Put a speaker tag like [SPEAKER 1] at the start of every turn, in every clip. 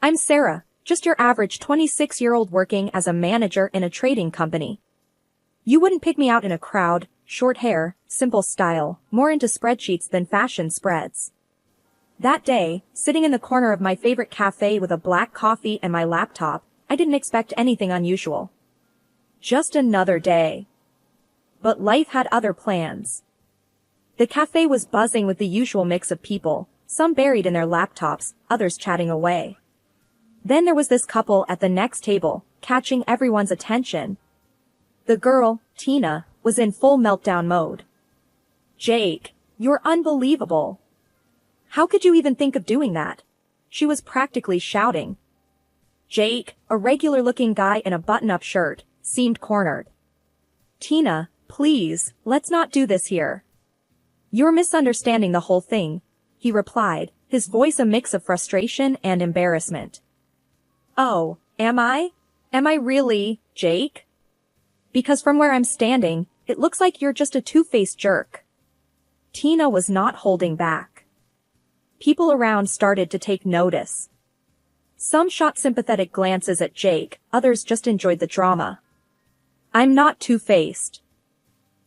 [SPEAKER 1] I'm Sarah, just your average 26-year-old working as a manager in a trading company. You wouldn't pick me out in a crowd, short hair, simple style, more into spreadsheets than fashion spreads. That day, sitting in the corner of my favorite cafe with a black coffee and my laptop, I didn't expect anything unusual. Just another day. But life had other plans. The cafe was buzzing with the usual mix of people, some buried in their laptops, others chatting away. Then there was this couple at the next table, catching everyone's attention. The girl, Tina, was in full meltdown mode. "Jake, you're unbelievable. How could you even think of doing that?" She was practically shouting. Jake, a regular-looking guy in a button-up shirt, seemed cornered. "Tina, please, let's not do this here." "You're misunderstanding the whole thing," he replied, his voice a mix of frustration and embarrassment. "Oh, am I? Am I really, Jake? Because from where I'm standing, it looks like you're just a two-faced jerk." Tina was not holding back. People around started to take notice. Some shot sympathetic glances at Jake, others just enjoyed the drama. "I'm not two-faced.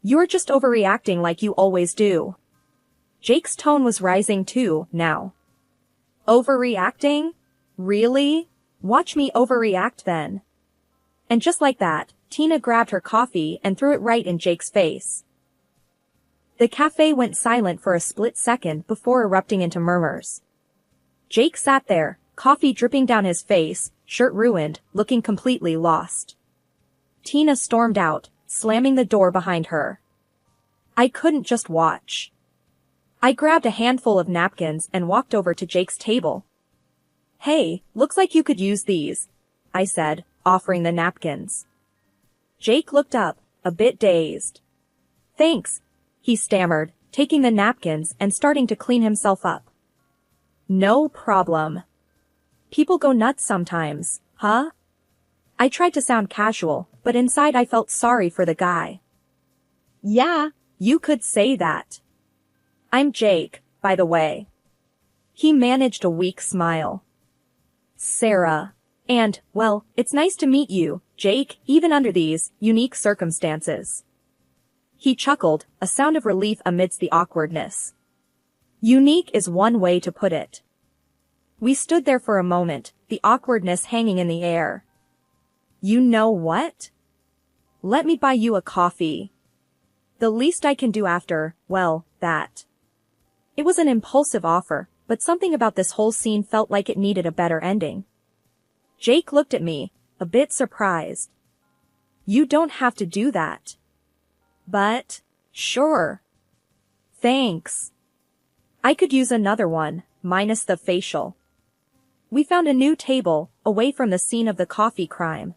[SPEAKER 1] You're just overreacting like you always do." Jake's tone was rising too, now. "Overreacting? Really? Watch me overreact then." And just like that, Tina grabbed her coffee and threw it right in Jake's face. The cafe went silent for a split second before erupting into murmurs. Jake sat there, coffee dripping down his face, shirt ruined, looking completely lost. Tina stormed out, slamming the door behind her. I couldn't just watch. I grabbed a handful of napkins and walked over to Jake's table. "Hey, looks like you could use these," I said, offering the napkins. Jake looked up, a bit dazed. "Thanks," he stammered, taking the napkins and starting to clean himself up. "No problem. People go nuts sometimes, huh?" I tried to sound casual, but inside I felt sorry for the guy. "Yeah, you could say that. I'm Jake, by the way." He managed a weak smile. "Sarah. And, well, it's nice to meet you, Jake, even under these unique circumstances." He chuckled, a sound of relief amidst the awkwardness. Unique is one way to put it. We stood there for a moment, the awkwardness hanging in the air. "You know what? Let me buy you a coffee. The least I can do after, well, that." It was an impulsive offer, but something about this whole scene felt like it needed a better ending. Jake looked at me, a bit surprised. "You don't have to do that." "But, sure. Thanks. I could use another one, minus the facial." We found a new table, away from the scene of the coffee crime.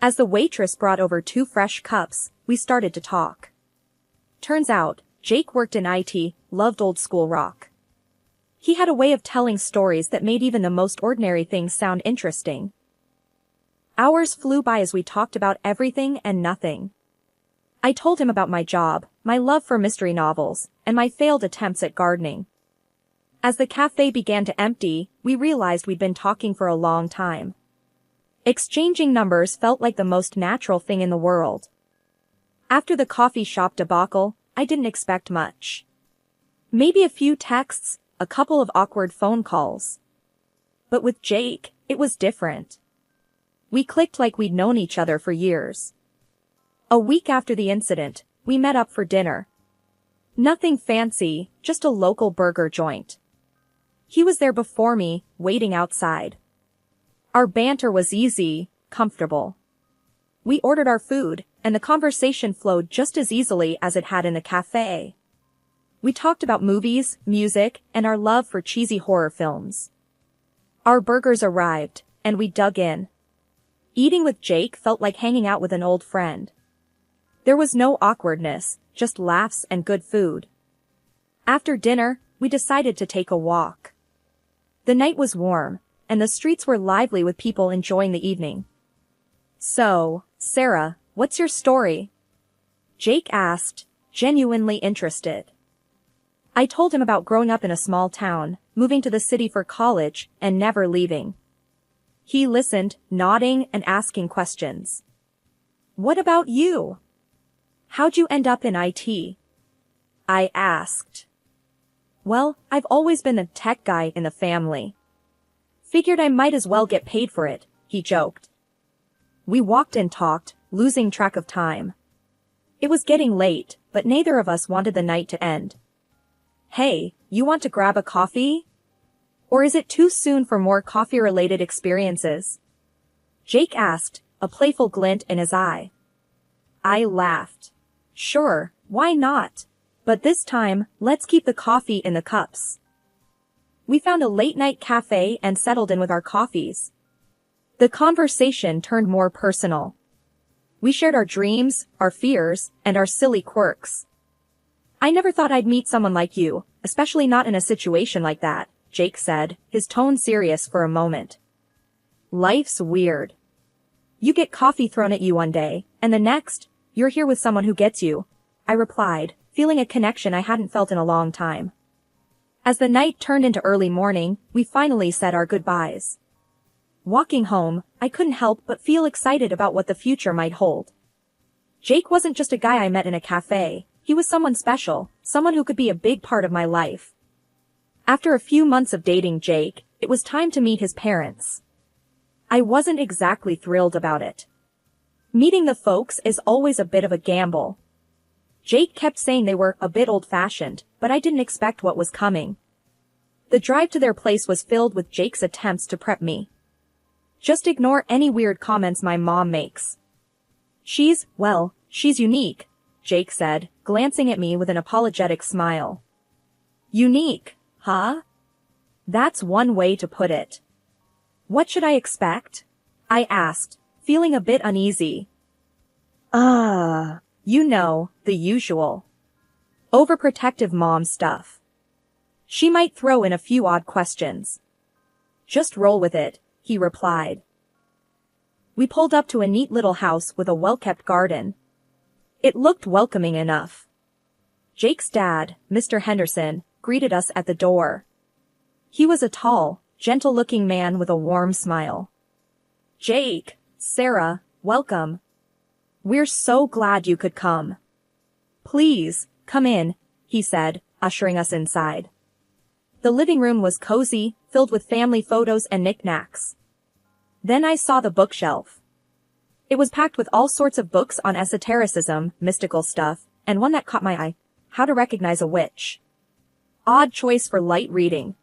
[SPEAKER 1] As the waitress brought over 2 fresh cups, we started to talk. Turns out, Jake worked in IT, loved old school rock. He had a way of telling stories that made even the most ordinary things sound interesting. Hours flew by as we talked about everything and nothing. I told him about my job, my love for mystery novels, and my failed attempts at gardening. As the cafe began to empty, we realized we'd been talking for a long time. Exchanging numbers felt like the most natural thing in the world. After the coffee shop debacle, I didn't expect much. Maybe a few texts, a couple of awkward phone calls. But with Jake, it was different. We clicked like we'd known each other for years. A week after the incident, we met up for dinner. Nothing fancy, just a local burger joint. He was there before me, waiting outside. Our banter was easy, comfortable. We ordered our food, and the conversation flowed just as easily as it had in the cafe. We talked about movies, music, and our love for cheesy horror films. Our burgers arrived, and we dug in. Eating with Jake felt like hanging out with an old friend. There was no awkwardness, just laughs and good food. After dinner, we decided to take a walk. The night was warm, and the streets were lively with people enjoying the evening. "So, Sarah, what's your story?" Jake asked, genuinely interested. I told him about growing up in a small town, moving to the city for college, and never leaving. He listened, nodding and asking questions. What about you? How'd you end up in IT? I asked. Well, I've always been the tech guy in the family. Figured I might as well get paid for it, he joked. We walked and talked, losing track of time. It was getting late, but neither of us wanted the night to end. Hey, you want to grab a coffee? Or is it too soon for more coffee-related experiences? Jake asked, a playful glint in his eye. I laughed. Sure, why not? But this time, let's keep the coffee in the cups. We found a late-night cafe and settled in with our coffees. The conversation turned more personal. We shared our dreams, our fears, and our silly quirks. I never thought I'd meet someone like you, especially not in a situation like that, Jake said, his tone serious for a moment. Life's weird. You get coffee thrown at you one day, and the next, you're here with someone who gets you, I replied, feeling a connection I hadn't felt in a long time. As the night turned into early morning, we finally said our goodbyes. Walking home, I couldn't help but feel excited about what the future might hold. Jake wasn't just a guy I met in a cafe, he was someone special, someone who could be a big part of my life. After a few months of dating Jake, it was time to meet his parents. I wasn't exactly thrilled about it. Meeting the folks is always a bit of a gamble. Jake kept saying they were a bit old-fashioned, but I didn't expect what was coming. The drive to their place was filled with Jake's attempts to prep me. Just ignore any weird comments my mom makes. She's unique, Jake said, glancing at me with an apologetic smile. Unique, huh? That's one way to put it. What should I expect? I asked, feeling a bit uneasy. You know, the usual. Overprotective mom stuff. She might throw in a few odd questions. Just roll with it, he replied. We pulled up to a neat little house with a well-kept garden. It looked welcoming enough. Jake's dad, Mr. Henderson, greeted us at the door. He was a tall, gentle-looking man with a warm smile. Jake, Sarah, welcome. We're so glad you could come. Please, come in, he said, ushering us inside. The living room was cozy, filled with family photos and knickknacks. Then I saw the bookshelf. It was packed with all sorts of books on esotericism, mystical stuff, and one that caught my eye, How to Recognize a Witch. Odd choice for light reading.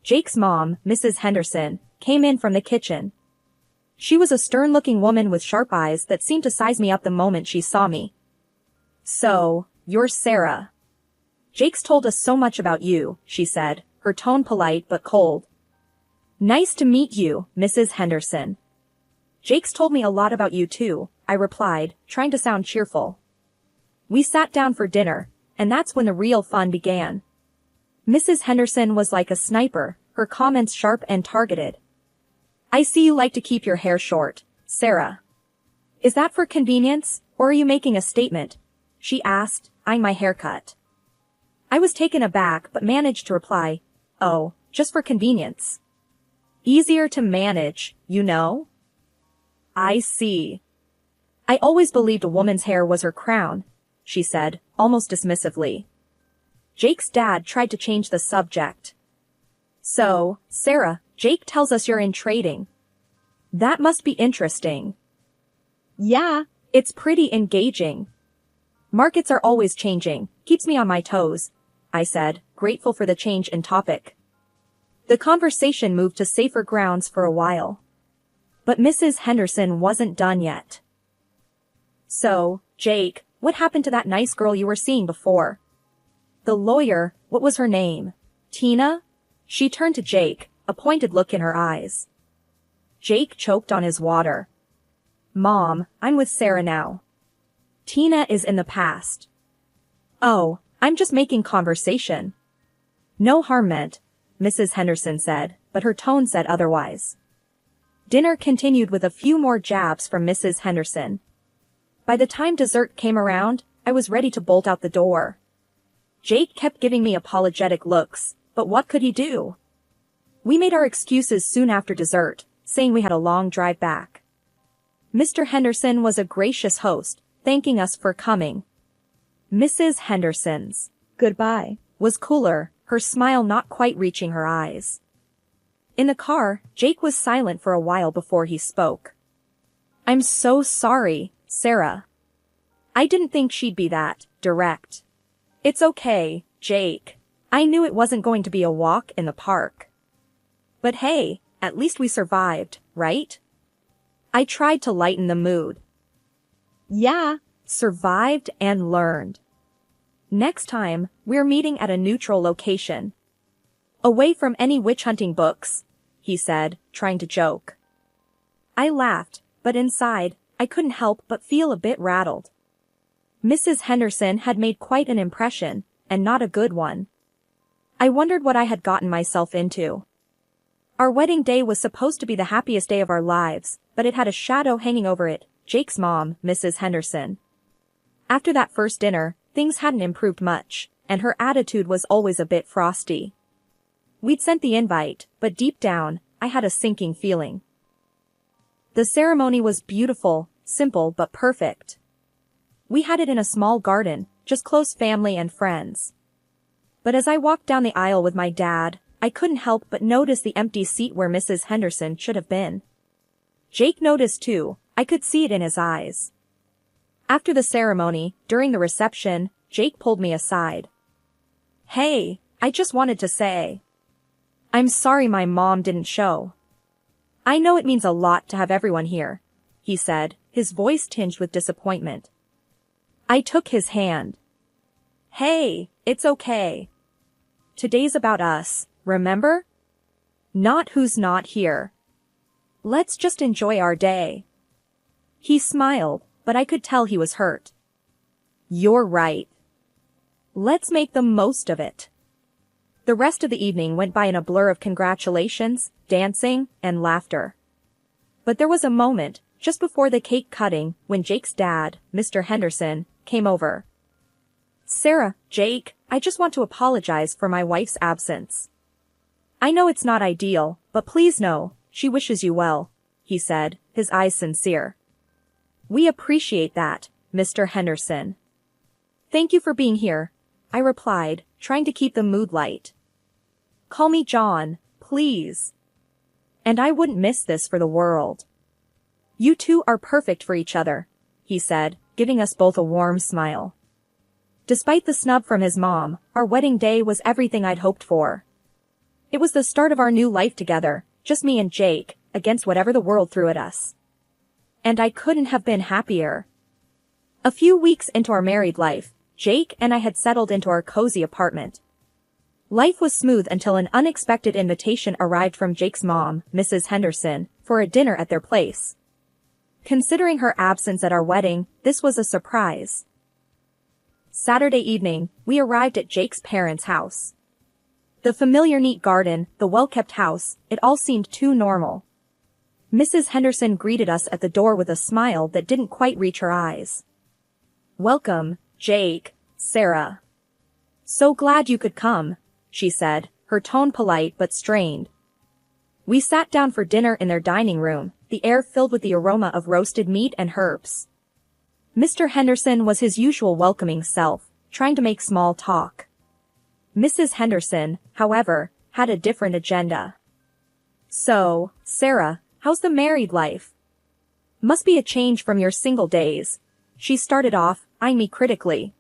[SPEAKER 1] Jake's mom, Mrs. Henderson, came in from the kitchen. She was a stern-looking woman with sharp eyes that seemed to size me up the moment she saw me. So, you're Sarah. Jake's told us so much about you, she said, her tone polite but cold. Nice to meet you, Mrs. Henderson. Jake's told me a lot about you too, I replied, trying to sound cheerful. We sat down for dinner, and that's when the real fun began. Mrs. Henderson was like a sniper, her comments sharp and targeted. I see you like to keep your hair short, Sarah. Is that for convenience, or are you making a statement? She asked, eyeing my haircut. I was taken aback but managed to reply, oh, just for convenience. Easier to manage, you know? I see. I always believed a woman's hair was her crown, she said, almost dismissively. Jake's dad tried to change the subject. So, Sarah, Jake tells us you're in trading. That must be interesting. Yeah, it's pretty engaging. Markets are always changing, keeps me on my toes, I said, grateful for the change in topic. The conversation moved to safer grounds for a while. But Mrs. Henderson wasn't done yet. So, Jake, what happened to that nice girl you were seeing before? The lawyer, what was her name? Tina? She turned to Jake, a pointed look in her eyes. Jake choked on his water. Mom, I'm with Sarah now. Tina is in the past. Oh, I'm just making conversation. No harm meant, Mrs. Henderson said, but her tone said otherwise. Dinner continued with a few more jabs from Mrs. Henderson. By the time dessert came around, I was ready to bolt out the door. Jake kept giving me apologetic looks, but what could he do? We made our excuses soon after dessert, saying we had a long drive back. Mr. Henderson was a gracious host, thanking us for coming. Mrs. Henderson's goodbye was cooler, her smile not quite reaching her eyes. In the car, Jake was silent for a while before he spoke. "I'm so sorry, Sarah. I didn't think she'd be that direct." "It's okay, Jake. I knew it wasn't going to be a walk in the park. But hey, at least we survived, right?" I tried to lighten the mood. "Yeah, survived and learned. Next time, we're meeting at a neutral location. Away from any witch-hunting books," he said, trying to joke. I laughed, but inside, I couldn't help but feel a bit rattled. Mrs. Henderson had made quite an impression, and not a good one. I wondered what I had gotten myself into. Our wedding day was supposed to be the happiest day of our lives, but it had a shadow hanging over it, Jake's mom, Mrs. Henderson. After that first dinner, things hadn't improved much, and her attitude was always a bit frosty. We'd sent the invite, but deep down, I had a sinking feeling. The ceremony was beautiful, simple but perfect. We had it in a small garden, just close family and friends. But as I walked down the aisle with my dad, I couldn't help but notice the empty seat where Mrs. Henderson should have been. Jake noticed too, I could see it in his eyes. After the ceremony, during the reception, Jake pulled me aside. "Hey, I just wanted to say, I'm sorry my mom didn't show. I know it means a lot to have everyone here," he said, his voice tinged with disappointment. I took his hand. "Hey, it's okay. Today's about us, remember? Not who's not here. Let's just enjoy our day." He smiled, but I could tell he was hurt. "You're right. Let's make the most of it." The rest of the evening went by in a blur of congratulations, dancing, and laughter. But there was a moment, just before the cake cutting, when Jake's dad, Mr. Henderson, came over. "Sarah, Jake, I just want to apologize for my wife's absence. I know it's not ideal, but please know, she wishes you well," he said, his eyes sincere. "We appreciate that, Mr. Henderson." "Thank you for being here," I replied, trying to keep the mood light. "Call me John, please. And I wouldn't miss this for the world." "You two are perfect for each other," he said, giving us both a warm smile. Despite the snub from his mom, our wedding day was everything I'd hoped for. It was the start of our new life together, just me and Jake, against whatever the world threw at us. And I couldn't have been happier. A few weeks into our married life, Jake and I had settled into our cozy apartment. Life was smooth until an unexpected invitation arrived from Jake's mom, Mrs. Henderson, for a dinner at their place. Considering her absence at our wedding, this was a surprise. Saturday evening, we arrived at Jake's parents' house. The familiar neat garden, the well-kept house, it all seemed too normal. Mrs. Henderson greeted us at the door with a smile that didn't quite reach her eyes. "Welcome, Jake, Sarah. So glad you could come," she said, her tone polite but strained. We sat down for dinner in their dining room, the air filled with the aroma of roasted meat and herbs. Mr. Henderson was his usual welcoming self, trying to make small talk. Mrs. Henderson, however, had a different agenda. "So, Sarah, how's the married life? Must be a change from your single days," she started off, eyeing me critically.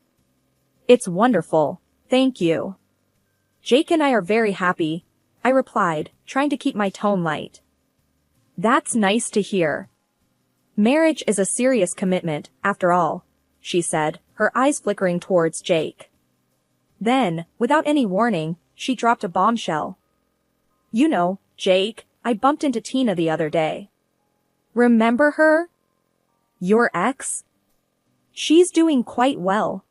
[SPEAKER 1] "It's wonderful, thank you. Jake and I are very happy," I replied, trying to keep my tone light. "That's nice to hear. Marriage is a serious commitment, after all," she said, her eyes flickering towards Jake. Then, without any warning, she dropped a bombshell. "You know, Jake, I bumped into Tina the other day. Remember her? Your ex? She's doing quite well.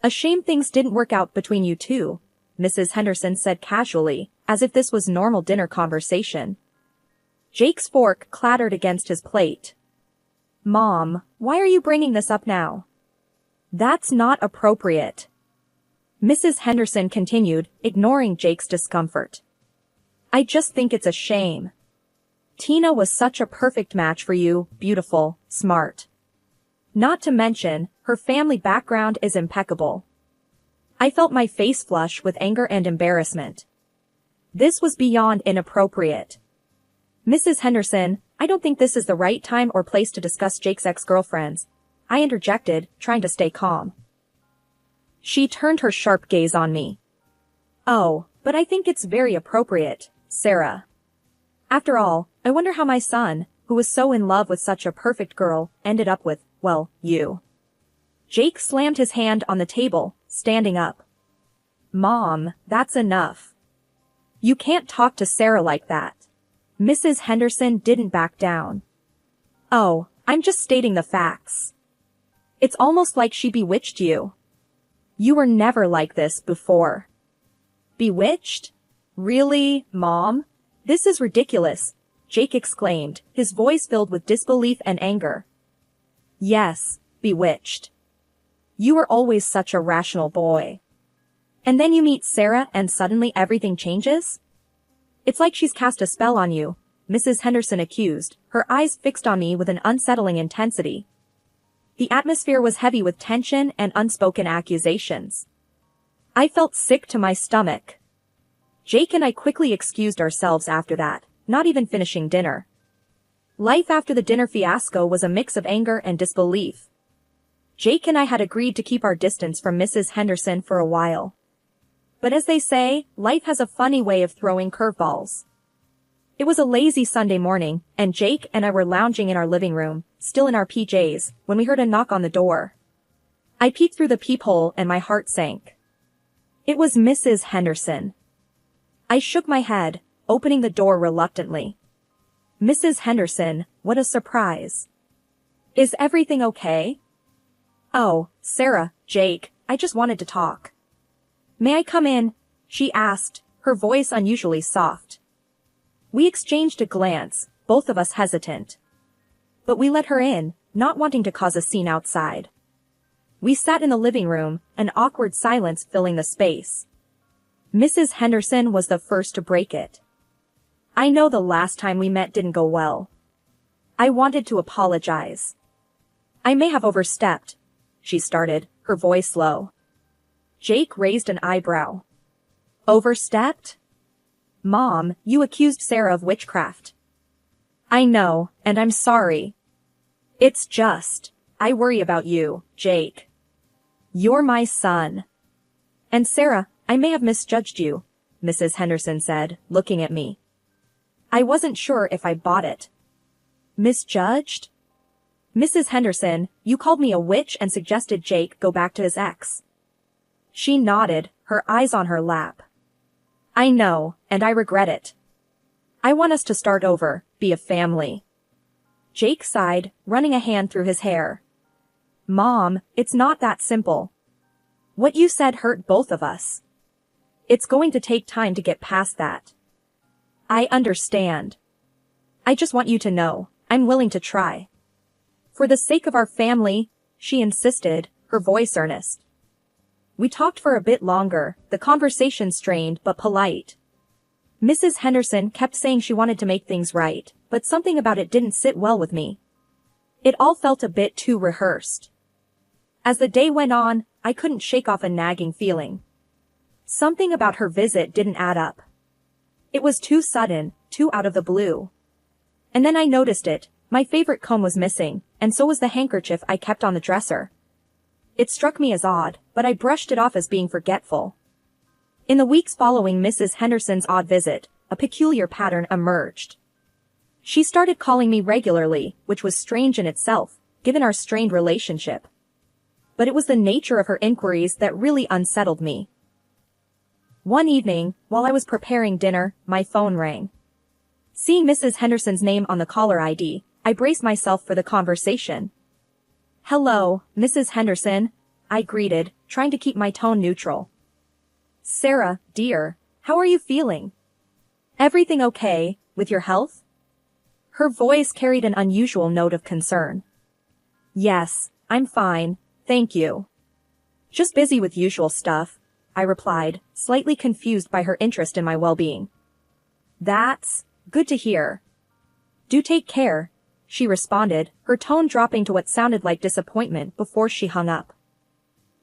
[SPEAKER 1] A shame things didn't work out between you two," Mrs. Henderson said casually, as if this was normal dinner conversation. Jake's fork clattered against his plate. "Mom, why are you bringing this up now? That's not appropriate," Mrs. Henderson continued, ignoring Jake's discomfort. "I just think it's a shame. Tina was such a perfect match for you, beautiful, smart. Not to mention, her family background is impeccable. I felt my face flush with anger and embarrassment. This was beyond inappropriate. Mrs. Henderson, I don't think this is the right time or place to discuss Jake's ex-girlfriends, I interjected, trying to stay calm. She turned her sharp gaze on me. Oh, but I think it's very appropriate, Sarah. After all, I wonder how my son, who was so in love with such a perfect girl, ended up with, well, you. Jake slammed his hand on the table, standing up. Mom, that's enough. You can't talk to Sarah like that. Mrs. Henderson didn't back down. Oh, I'm just stating the facts. It's almost like she bewitched you. You were never like this before. Bewitched? Really, Mom? This is ridiculous, Jake exclaimed, his voice filled with disbelief and anger. Yes, bewitched. You were always such a rational boy. And then you meet Sarah and suddenly everything changes? It's like she's cast a spell on you, Mrs. Henderson accused, her eyes fixed on me with an unsettling intensity. The atmosphere was heavy with tension and unspoken accusations. I felt sick to my stomach. Jake and I quickly excused ourselves after that, not even finishing dinner. Life after the dinner fiasco was a mix of anger and disbelief. Jake and I had agreed to keep our distance from Mrs. Henderson for a while. But as they say, life has a funny way of throwing curveballs. It was a lazy Sunday morning, and Jake and I were lounging in our living room, still in our PJs, when we heard a knock on the door. I peeked through the peephole and my heart sank. It was Mrs. Henderson. I shook my head, opening the door reluctantly. Mrs. Henderson, what a surprise. Is everything okay? Oh, Sarah, Jake, I just wanted to talk. May I come in? She asked, her voice unusually soft. We exchanged a glance, both of us hesitant. But we let her in, not wanting to cause a scene outside. We sat in the living room, an awkward silence filling the space. Mrs. Henderson was the first to break it. I know the last time we met didn't go well. I wanted to apologize. I may have overstepped, she started, her voice low. Jake raised an eyebrow. Overstepped? Mom, you accused Sarah of witchcraft. I know, and I'm sorry. It's just, I worry about you, Jake. You're my son. And Sarah, I may have misjudged you, Mrs. Henderson said, looking at me. I wasn't sure if I bought it. Misjudged? Mrs. Henderson, you called me a witch and suggested Jake go back to his ex. She nodded, her eyes on her lap. I know, and I regret it. I want us to start over, be a family. Jake sighed, running a hand through his hair. Mom, it's not that simple. What you said hurt both of us. It's going to take time to get past that. I understand. I just want you to know, I'm willing to try. For the sake of our family, she insisted, her voice earnest. We talked for a bit longer, the conversation strained but polite. Mrs. Henderson kept saying she wanted to make things right, but something about it didn't sit well with me. It all felt a bit too rehearsed. As the day went on, I couldn't shake off a nagging feeling. Something about her visit didn't add up. It was too sudden, too out of the blue. And then I noticed it, my favorite comb was missing, and so was the handkerchief I kept on the dresser. It struck me as odd, but I brushed it off as being forgetful. In the weeks following Mrs. Henderson's odd visit, a peculiar pattern emerged. She started calling me regularly, which was strange in itself, given our strained relationship. But it was the nature of her inquiries that really unsettled me. One evening, while I was preparing dinner, my phone rang. Seeing Mrs. Henderson's name on the caller ID, I braced myself for the conversation. Hello, Mrs. Henderson, I greeted, trying to keep my tone neutral. Sarah, dear, how are you feeling? Everything okay, with your health? Her voice carried an unusual note of concern. Yes, I'm fine, thank you. Just busy with usual stuff, I replied, slightly confused by her interest in my well-being. That's good to hear. Do take care, she responded, her tone dropping to what sounded like disappointment before she hung up.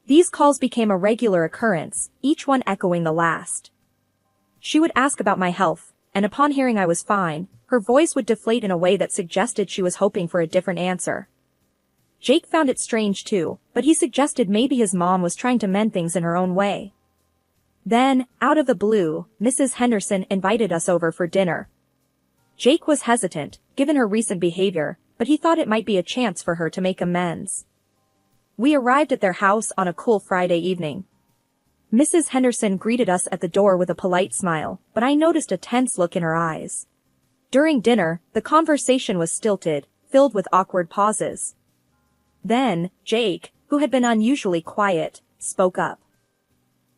[SPEAKER 1] These calls became a regular occurrence, each one echoing the last. She would ask about my health, and upon hearing I was fine, her voice would deflate in a way that suggested she was hoping for a different answer. Jake found it strange too, but he suggested maybe his mom was trying to mend things in her own way. Then, out of the blue, Mrs. Henderson invited us over for dinner. Jake was hesitant, given her recent behavior, but he thought it might be a chance for her to make amends. We arrived at their house on a cool Friday evening. Mrs. Henderson greeted us at the door with a polite smile, but I noticed a tense look in her eyes. During dinner, the conversation was stilted, filled with awkward pauses. Then, Jake, who had been unusually quiet, spoke up.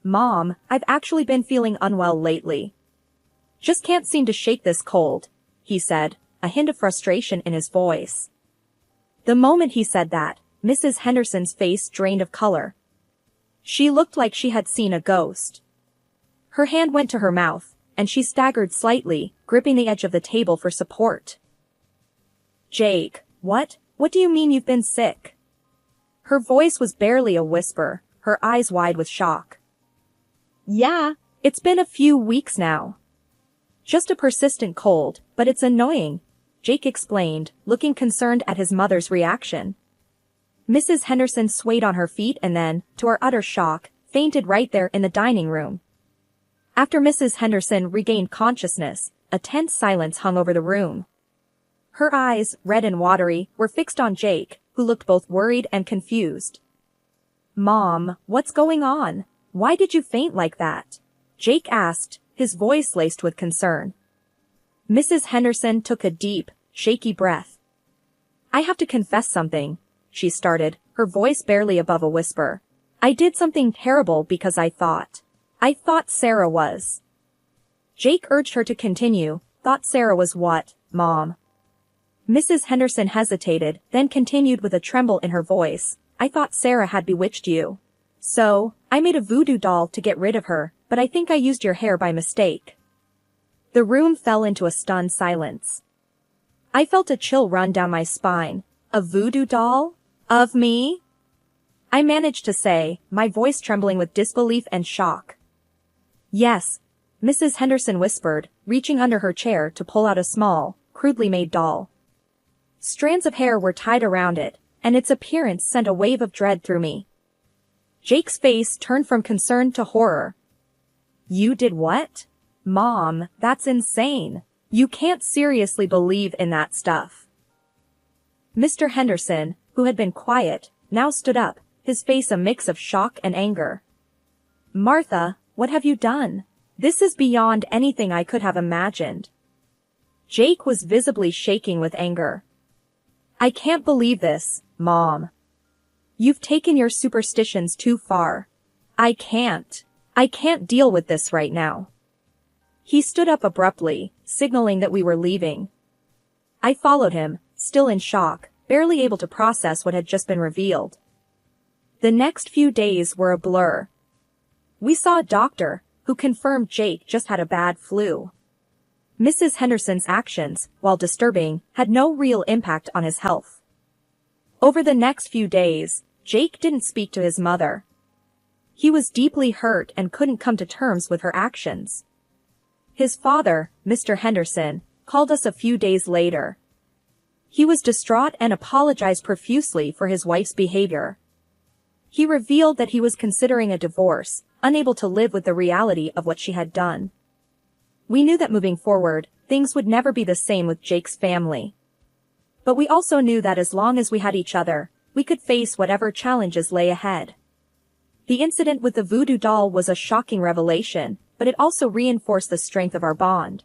[SPEAKER 1] "Mom, I've actually been feeling unwell lately. Just can't seem to shake this cold," he said, a hint of frustration in his voice. The moment he said that, Mrs. Henderson's face drained of color. She looked like she had seen a ghost. Her hand went to her mouth, and she staggered slightly, gripping the edge of the table for support. "Jake, what do you mean you've been sick?" Her voice was barely a whisper, her eyes wide with shock. "Yeah, it's been a few weeks now. Just a persistent cold, but it's annoying," Jake explained, looking concerned at his mother's reaction. Mrs. Henderson swayed on her feet and then, to our utter shock, fainted right there in the dining room. After Mrs. Henderson regained consciousness, a tense silence hung over the room. Her eyes, red and watery, were fixed on Jake, who looked both worried and confused. "Mom, what's going on? Why did you faint like that?" Jake asked, his voice laced with concern. Mrs. Henderson took a deep, shaky breath. "I have to confess something," she started, her voice barely above a whisper. "I did something terrible because I thought Sarah was." Jake urged her to continue. "Thought Sarah was what, Mom?" Mrs. Henderson hesitated, then continued with a tremble in her voice. "I thought Sarah had bewitched you. So, I made a voodoo doll to get rid of her, but I think I used your hair by mistake." The room fell into a stunned silence. I felt a chill run down my spine. "A voodoo doll? Of me?" I managed to say, my voice trembling with disbelief and shock. "Yes," Mrs. Henderson whispered, reaching under her chair to pull out a small, crudely made doll. Strands of hair were tied around it, and its appearance sent a wave of dread through me. Jake's face turned from concern to horror. "You did what? Mom, that's insane. You can't seriously believe in that stuff." Mr. Henderson, who had been quiet, now stood up, his face a mix of shock and anger. "Martha, what have you done? This is beyond anything I could have imagined." Jake was visibly shaking with anger. "I can't believe this, Mom. You've taken your superstitions too far. I can't deal with this right now." He stood up abruptly, signaling that we were leaving. I followed him, still in shock, barely able to process what had just been revealed. The next few days were a blur. We saw a doctor, who confirmed Jake just had a bad flu. Mrs. Henderson's actions, while disturbing, had no real impact on his health. Over the next few days, Jake didn't speak to his mother. He was deeply hurt and couldn't come to terms with her actions. His father, Mr. Henderson, called us a few days later. He was distraught and apologized profusely for his wife's behavior. He revealed that he was considering a divorce, unable to live with the reality of what she had done. We knew that moving forward, things would never be the same with Jake's family. But we also knew that as long as we had each other, we could face whatever challenges lay ahead. The incident with the voodoo doll was a shocking revelation, but it also reinforced the strength of our bond.